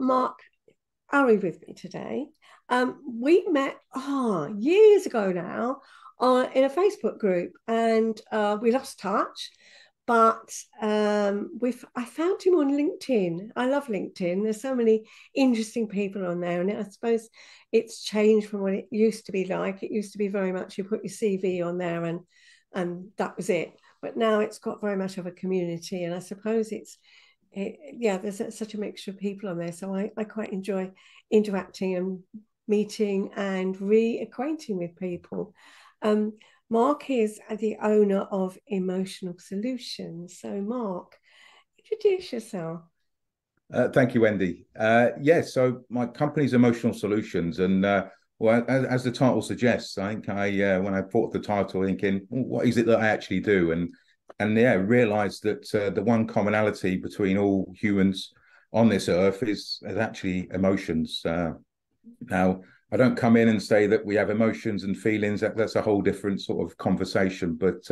Mark Urry with me today. We met years ago now in a Facebook group, and we lost touch. But I found him on LinkedIn. I love LinkedIn. There's so many interesting people on there, and I suppose it's changed from what it used to be like. It used to be very much you put your CV on there, and that was it. But now it's got very much of a community, and I suppose there's such a mixture of people on there. So I quite enjoy interacting and meeting and reacquainting with people. Mark is the owner of Emotional Solutions. So, Mark, introduce yourself. Thank you, Wendy. So my company's Emotional Solutions, and well, as the title suggests, I think when I thought of the title, thinking, what is it that I actually do, and realised that the one commonality between all humans on this earth is actually emotions. Now, I don't come in and say that we have emotions and feelings. That's a whole different sort of conversation. But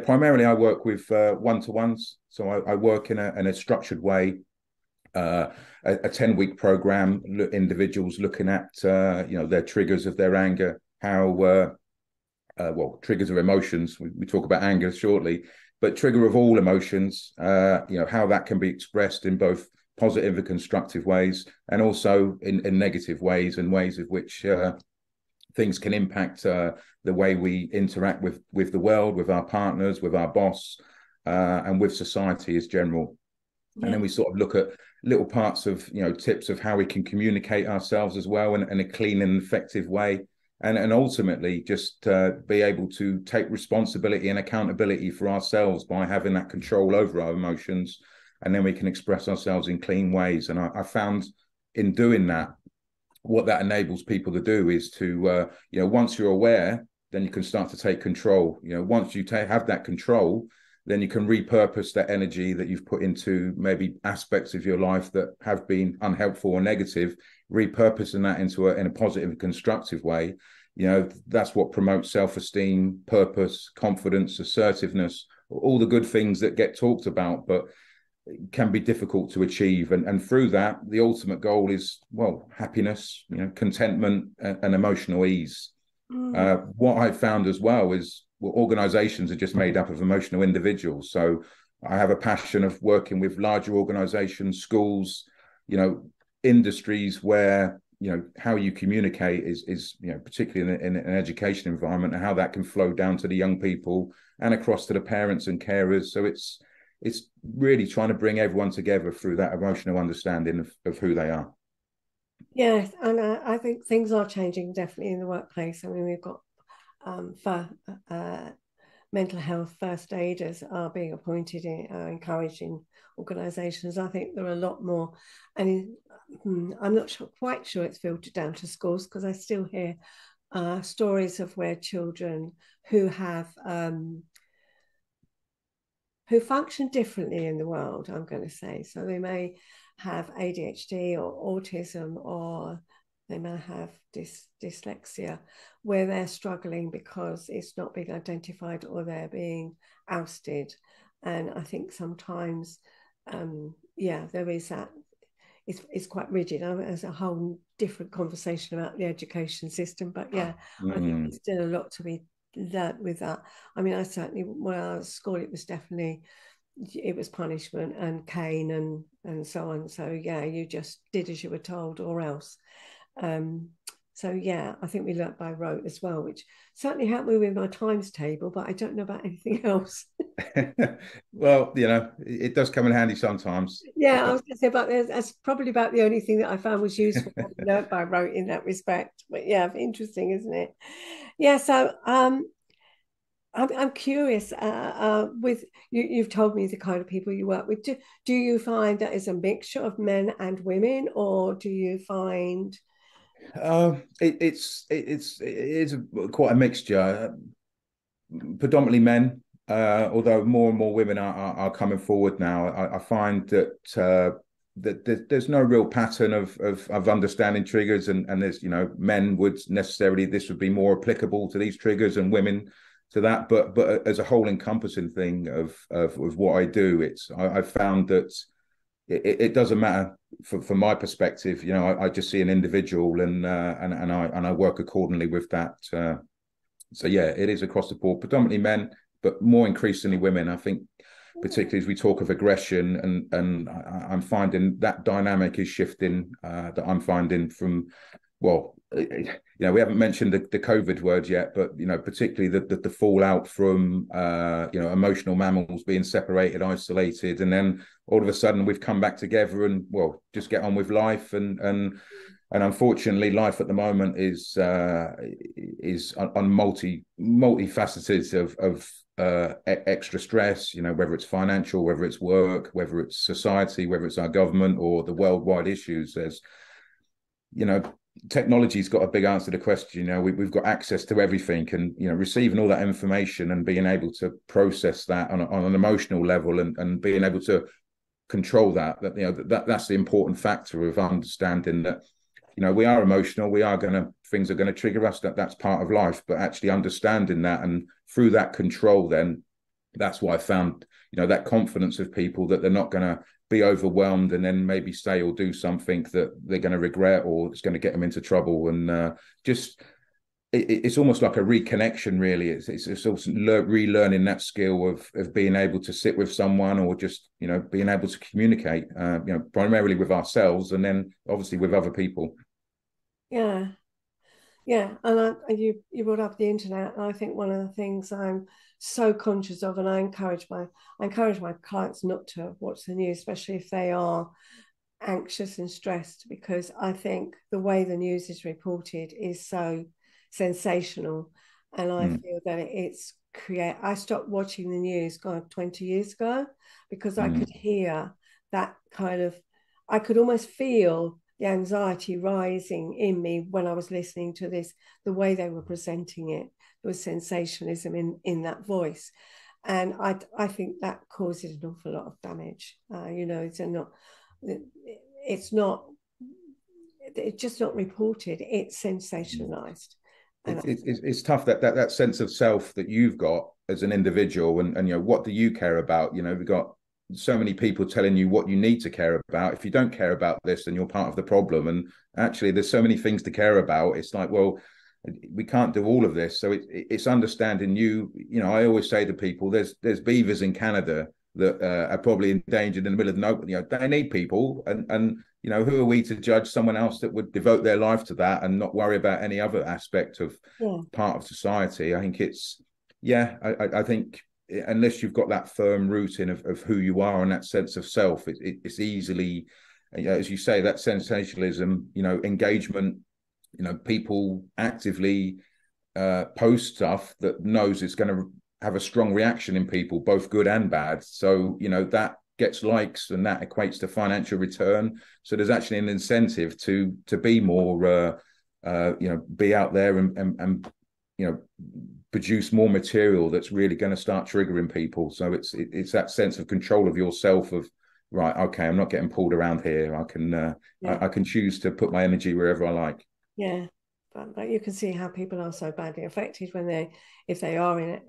primarily I work with one-to-ones. So I work in a structured way, a 10-week program, individuals looking at their triggers of their anger, how triggers of emotions. We talk about anger shortly, but trigger of all emotions. How that can be expressed in both positive and constructive ways, and also in negative ways, and ways of which things can impact the way we interact with the world, with our partners, with our boss, and with society as general. Yeah. And then we sort of look at little parts of, tips of how we can communicate ourselves as well in a clean and effective way. And ultimately just be able to take responsibility and accountability for ourselves by having that control over our emotions. And then we can express ourselves in clean ways. And I found in doing that, what that enables people to do is to, once you're aware, then you can start to take control. Once you have that control, then you can repurpose that energy that you've put into maybe aspects of your life that have been unhelpful or negative, repurposing that into in a positive and constructive way. That's what promotes self-esteem, purpose, confidence, assertiveness, all the good things that get talked about, but can be difficult to achieve. And through that, the ultimate goal is, happiness, contentment and emotional ease. What I've found as well is organizations are just made up of emotional individuals. So I have a passion of working with larger organizations, schools, industries where, how you communicate is particularly in an education environment, and how that can flow down to the young people and across to the parents and carers. So it's really trying to bring everyone together through that emotional understanding of who they are. Yes, and I think things are changing definitely in the workplace. I mean, we've got for mental health first aiders are being appointed, encouraged in organisations. I think there are a lot more, and I'm not quite sure it's filtered down to schools, because I still hear stories of where children who have who function differently in the world, I'm going to say. So they may have ADHD or autism, or they may have dyslexia, where they're struggling because it's not being identified, or they're being ousted. And I think sometimes, there is that. It's quite rigid. There's a whole different conversation about the education system, but I think there's still a lot to be learnt with that. I mean, I certainly, when I was at school, it was punishment and cane and so on. So you just did as you were told, or else. I think we learnt by rote as well, which certainly helped me with my times table, but I don't know about anything else. Well, it does come in handy sometimes. Yeah, I was going to say, but that's probably about the only thing that I found was useful. Learnt by rote in that respect. But interesting, isn't it? Yeah. So I'm curious. With you've told me the kind of people you work with. Do you find that is a mixture of men and women, or do you find? It is quite a mixture. Predominantly men, although more and more women are coming forward now. I find that there's no real pattern of understanding triggers, and there's men would necessarily, this would be more applicable to these triggers, and women to that. But as a whole encompassing thing of what I do, I've found that it doesn't matter from my perspective, I just see an individual, and I work accordingly with that. So yeah, it is across the board, predominantly men, but more increasingly women. I think, particularly as we talk of aggression, and I'm finding that dynamic is shifting. That I'm finding from, well, we haven't mentioned the COVID word yet, but particularly the fallout from emotional mammals being separated, isolated, and then all of a sudden we've come back together and, well, just get on with life. And unfortunately, life at the moment is on multifaceted of extra stress. Whether it's financial, whether it's work, whether it's society, whether it's our government or the worldwide issues. There's, technology's got a big answer to the question. We've got access to everything, and receiving all that information and being able to process that on an emotional level, and being able to control that's the important factor of understanding that we are emotional, things are going to trigger us, that's part of life, but actually understanding that, and through that control, then that's why I found that confidence of people, that they're not going to be overwhelmed and then maybe say or do something that they're going to regret, or it's going to get them into trouble. And it's almost like a reconnection, really. It's also relearning that skill of being able to sit with someone, or just being able to communicate, primarily with ourselves, and then obviously with other people. Yeah. Yeah, and you brought up the internet, and I think one of the things I'm so conscious of, and I encourage my clients not to watch the news, especially if they are anxious and stressed, because I think the way the news is reported is so sensational, and I feel that it's create. I stopped watching the news, 20 years ago, because I could hear that kind of, I could almost feel the anxiety rising in me when I was listening to this, the way they were presenting it. There was sensationalism in that voice. And I think that causes an awful lot of damage. It's just not reported. It's sensationalized. It's tough, that sense of self that you've got as an individual, and what do you care about? We've got so many people telling you what you need to care about. If you don't care about this, then you're part of the problem. And actually, there's so many things to care about. It's like, well, we can't do all of this. So it's understanding I always say to people, there's beavers in Canada that are probably endangered in the middle of nowhere. They need people, and who are we to judge someone else that would devote their life to that and not worry about any other aspect of part of society? I think I think unless you've got that firm rooting of who you are and that sense of self, it's easily, as you say, that sensationalism, engagement, people actively post stuff that knows it's going to have a strong reaction in people, both good and bad. So, that gets likes, and that equates to financial return. So there's actually an incentive to be more, be out there and produce more material that's really going to start triggering people. So it's that sense of control of yourself, of, right, okay, I'm not getting pulled around here. I can choose to put my energy wherever I like. Yeah, but you can see how people are so badly affected if they are in it.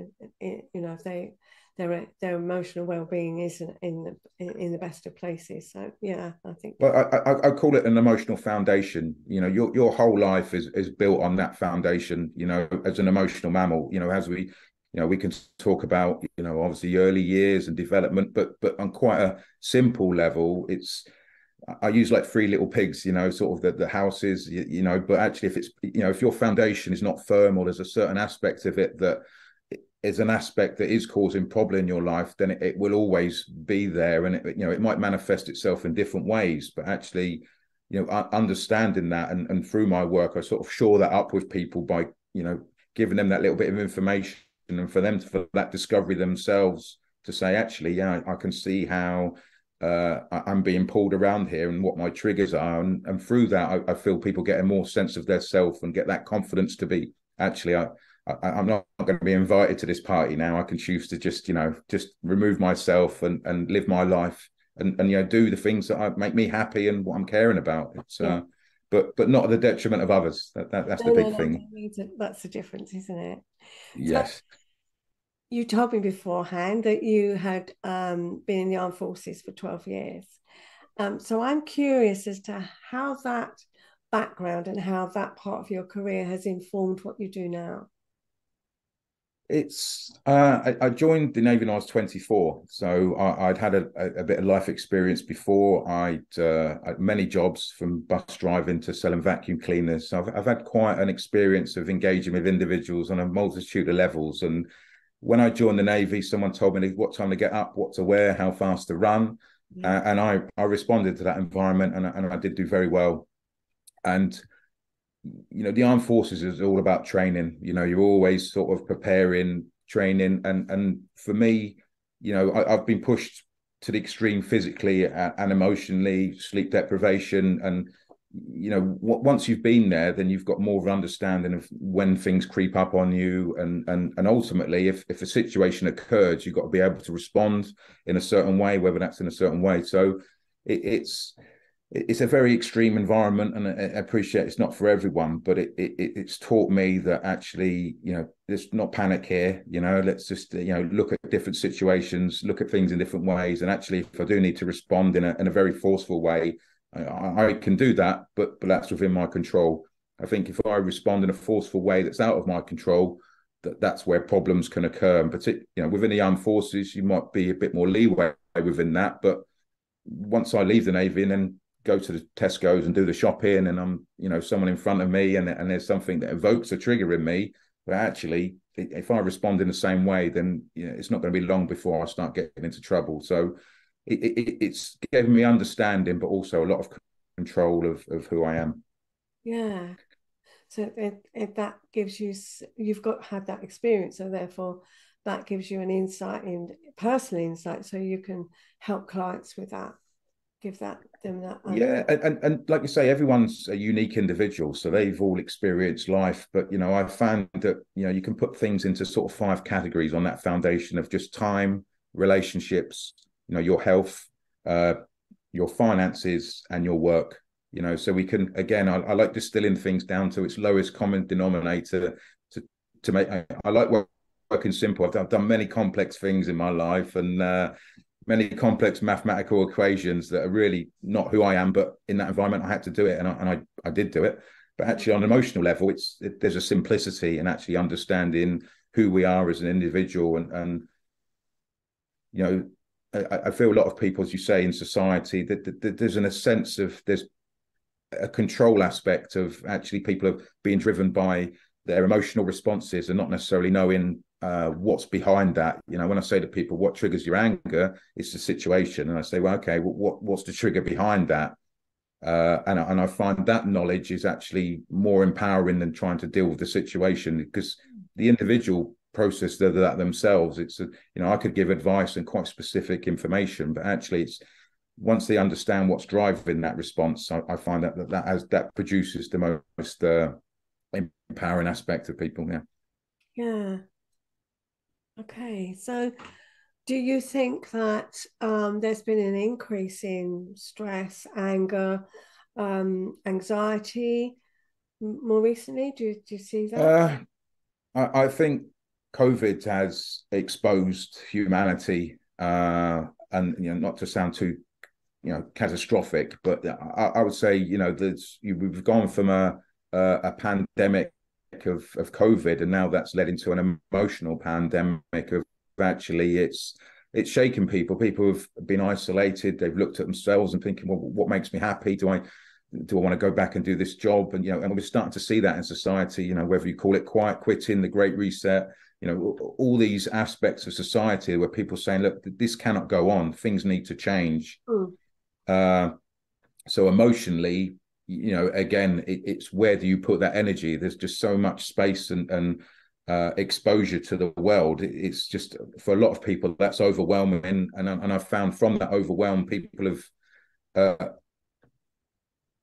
If their emotional well-being isn't in the best of places. So yeah, I think. Well, I call it an emotional foundation. Your whole life is built on that foundation. As an emotional mammal, as we can talk about, obviously early years and development, but on quite a simple level, I use like three little pigs, sort of the houses, but actually if your foundation is not firm, or there's a certain aspect of it that is an aspect that is causing problem in your life, then it will always be there. And it might manifest itself in different ways, but actually, understanding that, and through my work, I sort of shore that up with people by, giving them that little bit of information, and for that discovery themselves to say, actually, yeah, I can see how I'm being pulled around here and what my triggers are. And through that, I feel people get a more sense of their self and get that confidence to be, actually, I'm not going to be invited to this party now. I can choose to just remove myself and live my life and do the things that make me happy and what I'm caring about. It's but not at the detriment of others. That's the big thing. That's the difference, isn't it? So Yes. you told me beforehand that you had been in the armed forces for 12 years. So I'm curious as to how that background and how that part of your career has informed what you do now. I joined the Navy when I was 24, so I'd had a bit of life experience before. I'd many jobs from bus driving to selling vacuum cleaners. So I've had quite an experience of engaging with individuals on a multitude of levels. And when I joined the Navy, someone told me what time to get up, what to wear, how fast to run, Yeah. and I responded to that environment, and I did do very well. And the armed forces is all about training. You're always sort of preparing, training, and for me, I've been pushed to the extreme physically and emotionally, sleep deprivation, and once you've been there, then you've got more of an understanding of when things creep up on you, and ultimately, if a situation occurs, you've got to be able to respond in a certain way, whether that's in a certain way. So it's a very extreme environment, and I appreciate it's not for everyone, but it's taught me that actually, there's not panic here. Let's just look at different situations, look at things in different ways, and actually, if I do need to respond in a very forceful way, I can do that, but that's within my control. I think if I respond in a forceful way that's out of my control, that's where problems can occur. And particularly, within the armed forces, you might be a bit more leeway within that, but once I leave the Navy and then go to the Tesco's and do the shopping, and I'm, someone in front of me, and there's something that evokes a trigger in me, but actually, if I respond in the same way, then it's not going to be long before I start getting into trouble. So it's given me understanding, but also a lot of control of who I am. Yeah. So if that gives you, you've got had that experience, so therefore that gives you an insight in personal insight, so you can help clients with that, give them that. Yeah, and like you say, everyone's a unique individual, so they've all experienced life. But I've found that you can put things into sort of 5 categories on that foundation of just time, relationships, your health, your finances, and your work. So we can, again, I like distilling things down to its lowest common denominator to make. I like working simple. I've done many complex things in my life, and many complex mathematical equations that are really not who I am, but in that environment I had to do it, and I did do it. But actually, on an emotional level, there's a simplicity in actually understanding who we are as an individual, and I feel a lot of people, as you say, in society, that there's a sense of there's a control aspect of actually people are being driven by their emotional responses and not necessarily knowing what's behind that. When I say to people, what triggers your anger, it's the situation. And I say, well, okay, what's the trigger behind that? And I find that knowledge is actually more empowering than trying to deal with the situation, because the individual process that themselves. I could give advice and quite specific information, but actually it's once they understand what's driving that response, I find that produces the most empowering aspect of people. Yeah. Yeah. Okay. So do you think that there's been an increase in stress, anger, anxiety more recently? Do you see that? I think COVID has exposed humanity, and not to sound too catastrophic, but I would say we've gone from a pandemic of COVID, and now that's led into an emotional pandemic of actually it's shaken people. People have been isolated. They've looked at themselves and thinking, well, what makes me happy? Do I want to go back and do this job? And and we're starting to see that in society. Whether you call it quiet quitting, the Great Reset, all these aspects of society where people are saying, look, this cannot go on. Things need to change. So emotionally, again, it's where do you put that energy? There's just so much space and exposure to the world. It's just, for a lot of people, that's overwhelming. And I've found from that overwhelm, people have,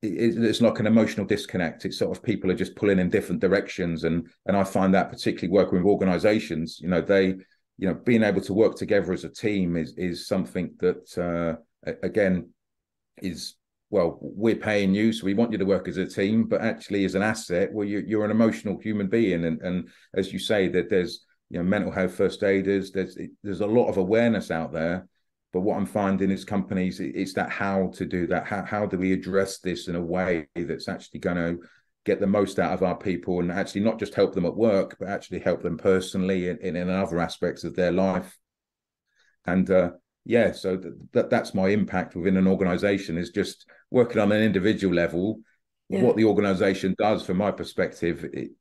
it's like an emotional disconnect. It's sort of people are just pulling in different directions. And I find that particularly working with organizations, being able to work together as a team is something that, again, is, well, we're paying you, so we want you to work as a team, but actually as an asset, well, you're an emotional human being. And as you say, that there's, mental health first aiders, there's a lot of awareness out there. But what I'm finding is companies, it's that how to do that. How do we address this in a way that's actually going to get the most out of our people, and actually not just help them at work, but actually help them personally in other aspects of their life. And yeah, so that's my impact within an organization, is just working on an individual level. Yeah. What the organization does, from my perspective, it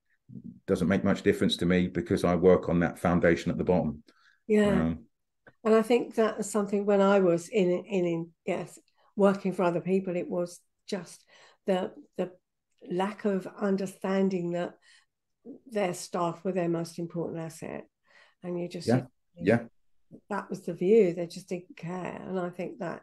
doesn't make much difference to me, because I work on that foundation at the bottom. Yeah. And I think that was something when I was in yes, working for other people, it was just the lack of understanding that their staff were their most important asset. And Yeah, yeah, that was the view. They just didn't care. And I think that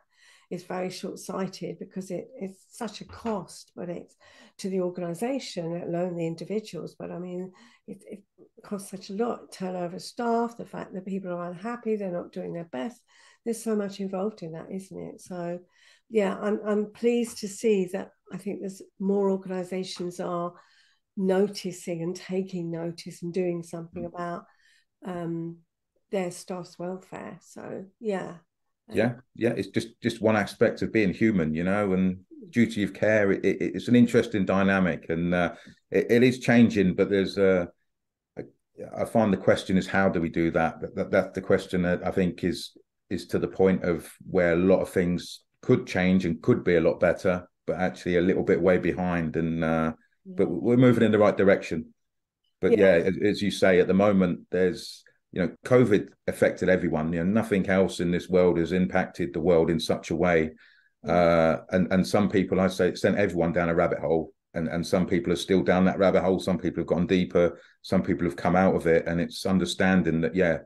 is very short-sighted, because it's such a cost, but it's to the organization, let alone the individuals. But I mean, it costs such a lot. Turnover staff, the fact that people are unhappy, they're not doing their best. There's so much involved in that, isn't it? So yeah, I'm pleased to see that. I think there's more organizations are noticing and taking notice and doing something about um, their staff's welfare. So yeah, yeah. It's just one aspect of being human, and duty of care. It's an interesting dynamic, and it is changing. But I find the question is, how do we do that? That's the question that I think is to the point of where a lot of things could change and could be a lot better, but actually a little bit way behind. And but we're moving in the right direction. But yeah, yeah, as you say, at the moment, there's COVID affected everyone. Nothing else in this world has impacted the world in such a way. And some people, I say, sent everyone down a rabbit hole. And some people are still down that rabbit hole. Some people have gone deeper. Some people have come out of it. And it's understanding that, yeah,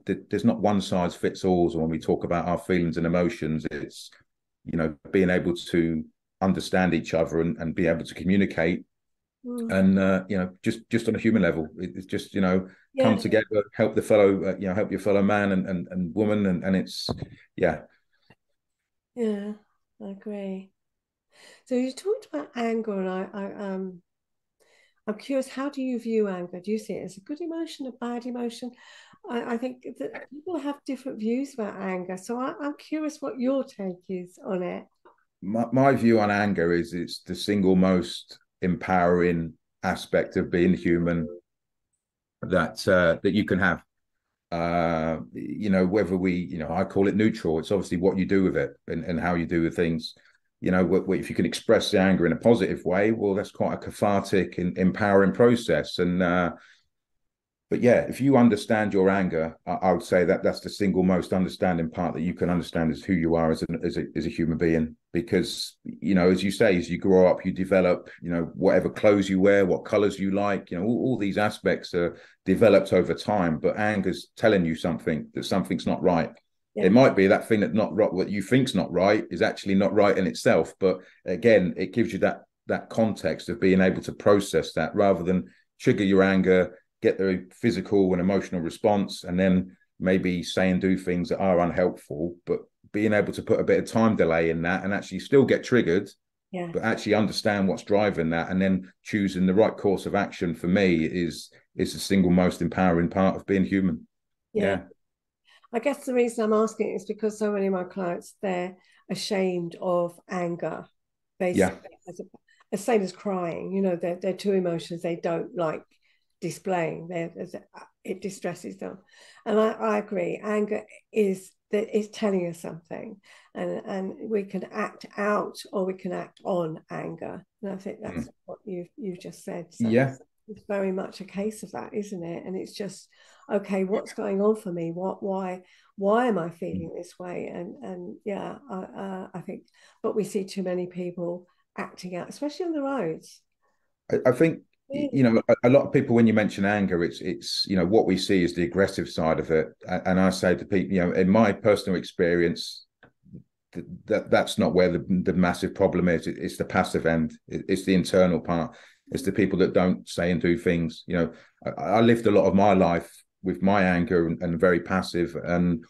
there's not one size fits all. So when we talk about our feelings and emotions, it's, being able to understand each other and be able to communicate. And just on a human level, it's just come yeah, together, help the fellow, help your fellow man and woman, and it's yeah. yeah. I agree. So you talked about anger, and I'm curious. How do you view anger? Do you see it as a good emotion, a bad emotion? I think that people have different views about anger. So I'm curious what your take is on it. My view on anger is it's the single most empowering aspect of being human that you can have. Whether I call it neutral. It's obviously what you do with it and how you do with things. If you can express the anger in a positive way, well, that's quite a cathartic and empowering process. And but yeah, if you understand your anger, I would say that that's the single most understanding part that you can understand, is who you are as a human being. Because as you say, as you grow up, you develop. Whatever clothes you wear, what colors you like. All these aspects are developed over time. But anger's telling you that something's not right. It Yeah, might be that thing that not right, what you think's not right, is actually not right in itself. But again, it gives you that context of being able to process that, rather than trigger your anger, get the physical and emotional response, and then maybe say and do things that are unhelpful. But being able to put a bit of time delay in that and actually still get triggered, yeah, but actually understand what's driving that, and then choosing the right course of action, for me is the single most empowering part of being human. yeah. Yeah, I guess the reason I'm asking is because so many of my clients, they're ashamed of anger, yeah, basically, the same as crying. They're two emotions they don't like displaying. It distresses them, and I agree. Anger is telling us something, and we can act out or we can act on anger. And I think that's what you've just said. So yeah. it's very much a case of that, isn't it? And it's just, okay, what's going on for me? Why am I feeling this way? And yeah, I think, but we see too many people acting out, especially on the roads. I think Really? a lot of people, when you mention anger, it's what we see is the aggressive side of it. And I say to people, in my personal experience, that's not where the massive problem is. It's the passive end. It's the internal part. It's the people that don't say and do things. I lived a lot of my life with my anger and very passive. And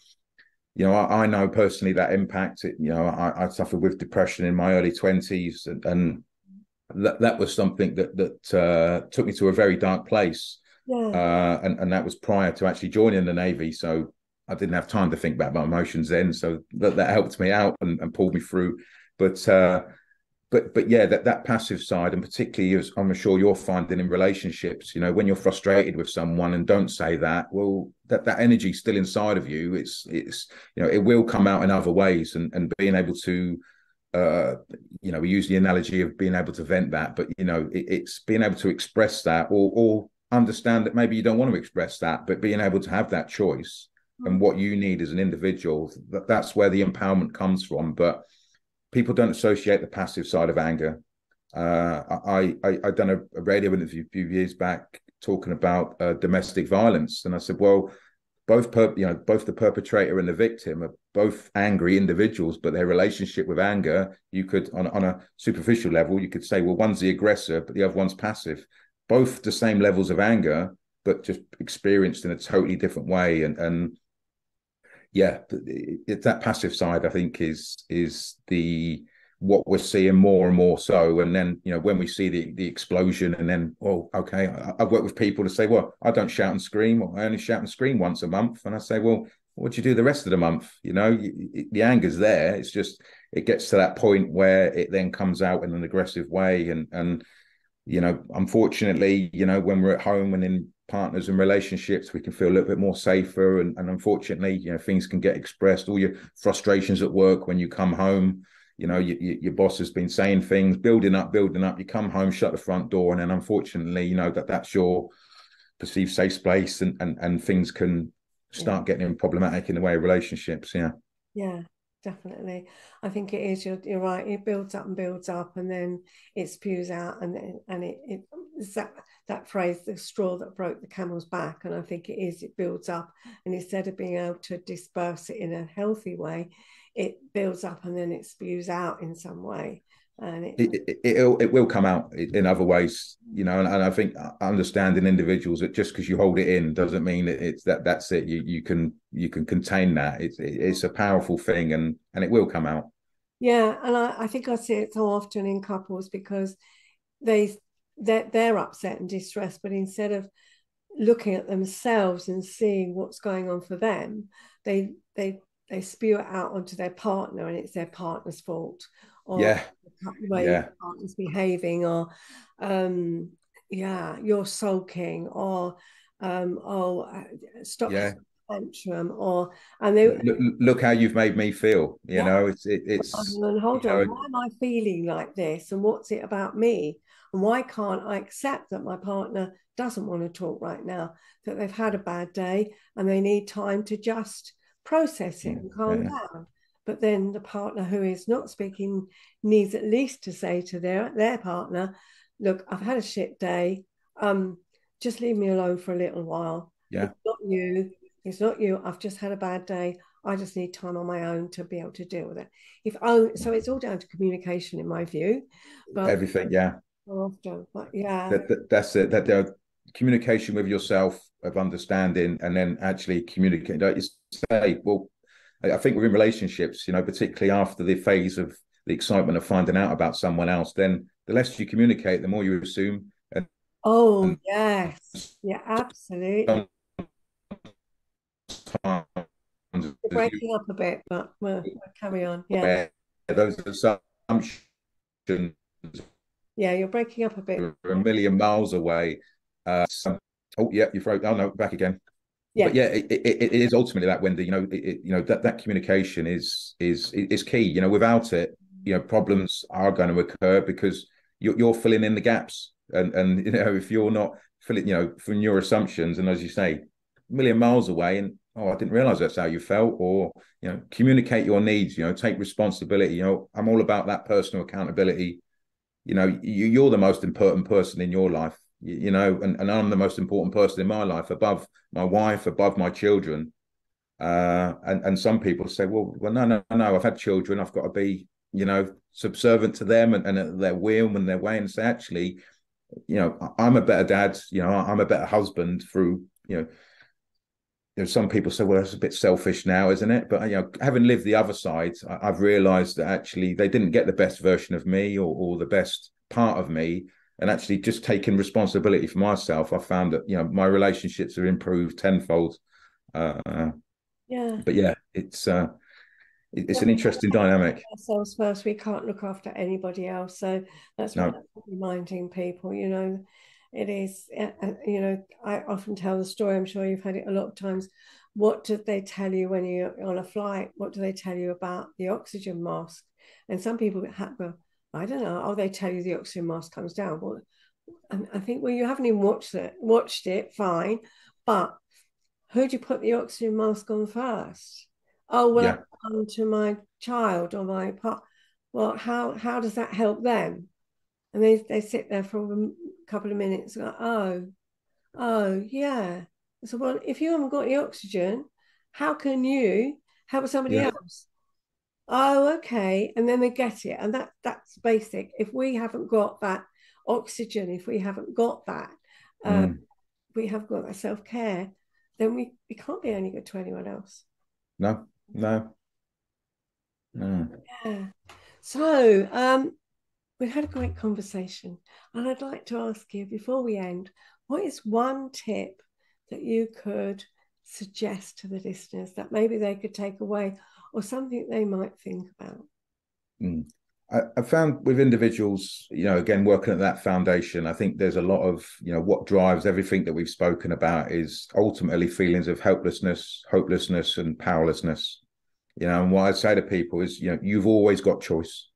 I know personally that impact. I suffered with depression in my early 20s, and that was something that took me to a very dark place. Yeah. And that was prior to actually joining the Navy. So I didn't have time to think about my emotions then, so that helped me out and pulled me through. But yeah, that passive side, and particularly as I'm sure you're finding in relationships, when you're frustrated with someone and don't say that, well, that energy's still inside of you. It's it will come out in other ways, and being able to we use the analogy of being able to vent that, but it's being able to express that, or understand that maybe you don't want to express that, but being able to have that choice and what you need as an individual. That's where the empowerment comes from. But people don't associate the passive side of anger. I done a radio interview a few years back talking about domestic violence, and I said, well, both the perpetrator and the victim are both angry individuals, but their relationship with anger, you could on a superficial level, you could say, well, one's the aggressor, but the other one's passive. Both the same levels of anger, but just experienced in a totally different way. And yeah, it's that passive side, I think, is the what we're seeing more and more so. And then, when we see the explosion, and then, oh, okay, I've worked with people to say, well, I don't shout and scream, or I only shout and scream once a month. And I say, well, what do you do the rest of the month? The anger's there. It's just, it gets to that point where it then comes out in an aggressive way. And unfortunately, when we're at home and in partners and relationships, we can feel a little bit more safer. And unfortunately, things can get expressed. All your frustrations at work when you come home, your boss has been saying things, building up. You come home, shut the front door, and then unfortunately, that's your perceived safe space, and things can start getting problematic in the way of relationships. Yeah, definitely. I think it is. You're right. It builds up, and then it spews out, and it's that phrase, the straw that broke the camel's back. And I think it is. It builds up, and instead of being able to disperse it in a healthy way, it builds up and then it spews out in some way. And it will come out in other ways, and I think understanding individuals that just because you hold it in doesn't mean that's it. You can contain that. It's a powerful thing, and it will come out. Yeah, and I think I see it so often in couples because they're upset and distressed, but instead of looking at themselves and seeing what's going on for them, they spew it out onto their partner, and it's their partner's fault, or Yeah, the way yeah, the partner's behaving, or you're sulking, or stop yeah. tantrum, or and they Look how you've made me feel. yeah. It's And hold on, why am I feeling like this? And what's it about me? And why can't I accept that my partner doesn't want to talk right now, that they've had a bad day and they need time to just process it and calm down? But then the partner who is not speaking needs at least to say to their partner, look, I've had a shit day. Just leave me alone for a little while. Yeah. It's not you. I've just had a bad day. I just need time on my own to be able to deal with it. So it's all down to communication, in my view. But Everything, yeah. often, but yeah, That's it. That there communication with yourself, of understanding, and then actually communicate. Like you say, well, I think within relationships, particularly after the phase of the excitement of finding out about someone else, then the less you communicate, the more you assume. oh And yes, yeah, absolutely. sometimes You're breaking up a bit, but we'll carry on. Yeah, where those assumptions yeah, you're breaking up a bit. are a million miles away. Oh yeah, you broke. Oh no, back again. Yeah, But yeah, it is ultimately that, Wendy. That communication is key. Without it, problems are going to occur because you're filling in the gaps, and if you're not filling, from your assumptions, and as you say, a million miles away, and oh, I didn't realize that's how you felt, or communicate your needs. Take responsibility. I'm all about that personal accountability. You're the most important person in your life, and I'm the most important person in my life, above my wife, above my children. And some people say, well, no, I've had children, I've got to be, subservient to them and their will and their way. And say, actually, I'm a better dad, I'm a better husband through, some people say, well, that's a bit selfish now, isn't it? But having lived the other side, I've realised that actually they didn't get the best version of me, or the best part of me. And actually, just taking responsibility for myself, I found that my relationships have improved tenfold. Yeah. But yeah, it's an interesting dynamic. Ourselves first. We can't look after anybody else. So that's what No, I'm reminding people, it is, I often tell the story. I'm sure you've had it a lot of times. What did they tell you when you're on a flight? What do they tell you about the oxygen mask? And some people well, I don't know. Oh, they tell you the oxygen mask comes down. Well, and I think, well, you haven't even watched it, fine. But who do you put the oxygen mask on first? Oh, well, I yeah, put it on to my child or my part. Well, how does that help them? And they sit there for a couple of minutes and go, oh, yeah. So, well, if you haven't got the oxygen, how can you help somebody yeah, else? Oh, okay. And then they get it. And that's basic. If we haven't got that oxygen, if we haven't got that, uh, mm, we have got that self-care, then we can't be any good to anyone else. no, no, no. Yeah. So we've had a great conversation. And I'd like to ask you before we end, what is one tip that you could suggest to the listeners that maybe they could take away or something they might think about? Mm. I found with individuals, again, working at that foundation, I think there's a lot of, what drives everything that we've spoken about is ultimately feelings of helplessness, hopelessness, and powerlessness. And what I say to people is, you've always got choice.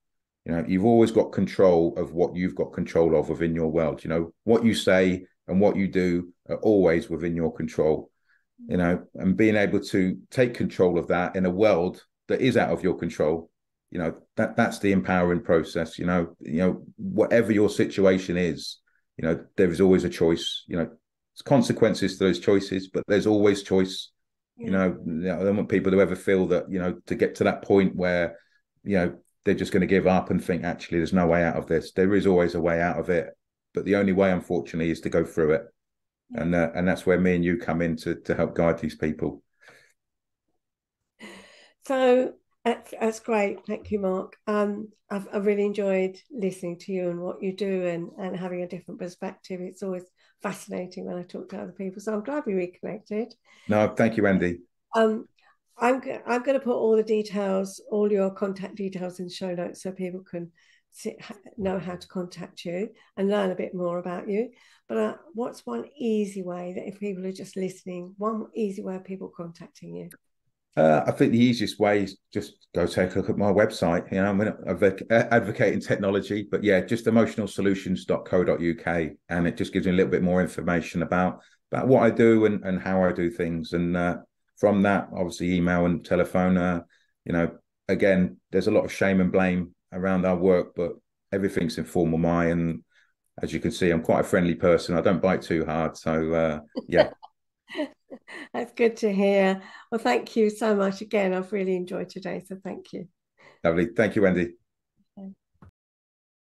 You've always got control of what you've got control of within your world. What you say and what you do are always within your control. And being able to take control of that in a world that is out of your control, that's the empowering process. Whatever your situation is, there is always a choice. There's consequences to those choices, but there's always choice. Yeah. I don't want people to ever feel that, to get to that point where, they're just going to give up and think, actually, there's no way out of this. There is always a way out of it. But the only way, unfortunately, is to go through it. Yeah. And that's where me and you come in to help guide these people. So that's great. Thank you, Mark. I've really enjoyed listening to you and what you do and having a different perspective. It's always fascinating when I talk to other people. So I'm glad we reconnected. No, thank you, Andy. Um, I'm going to put all the details, all your contact details in the show notes so people can know how to contact you and learn a bit more about you. But what's one easy way that if people are just listening, one easy way of people contacting you? I think the easiest way is just go take a look at my website. I'm advocating technology, but yeah, just emotionalsolutions.co.uk, and it just gives me a little bit more information about what I do and how I do things. And from that, obviously, email and telephone. Again, there's a lot of shame and blame around our work, but everything's informal. And as you can see, I'm quite a friendly person. I don't bite too hard, so yeah. That's good to hear. Well, thank you so much again. I've really enjoyed today. So thank you. Lovely. Thank you, Wendy.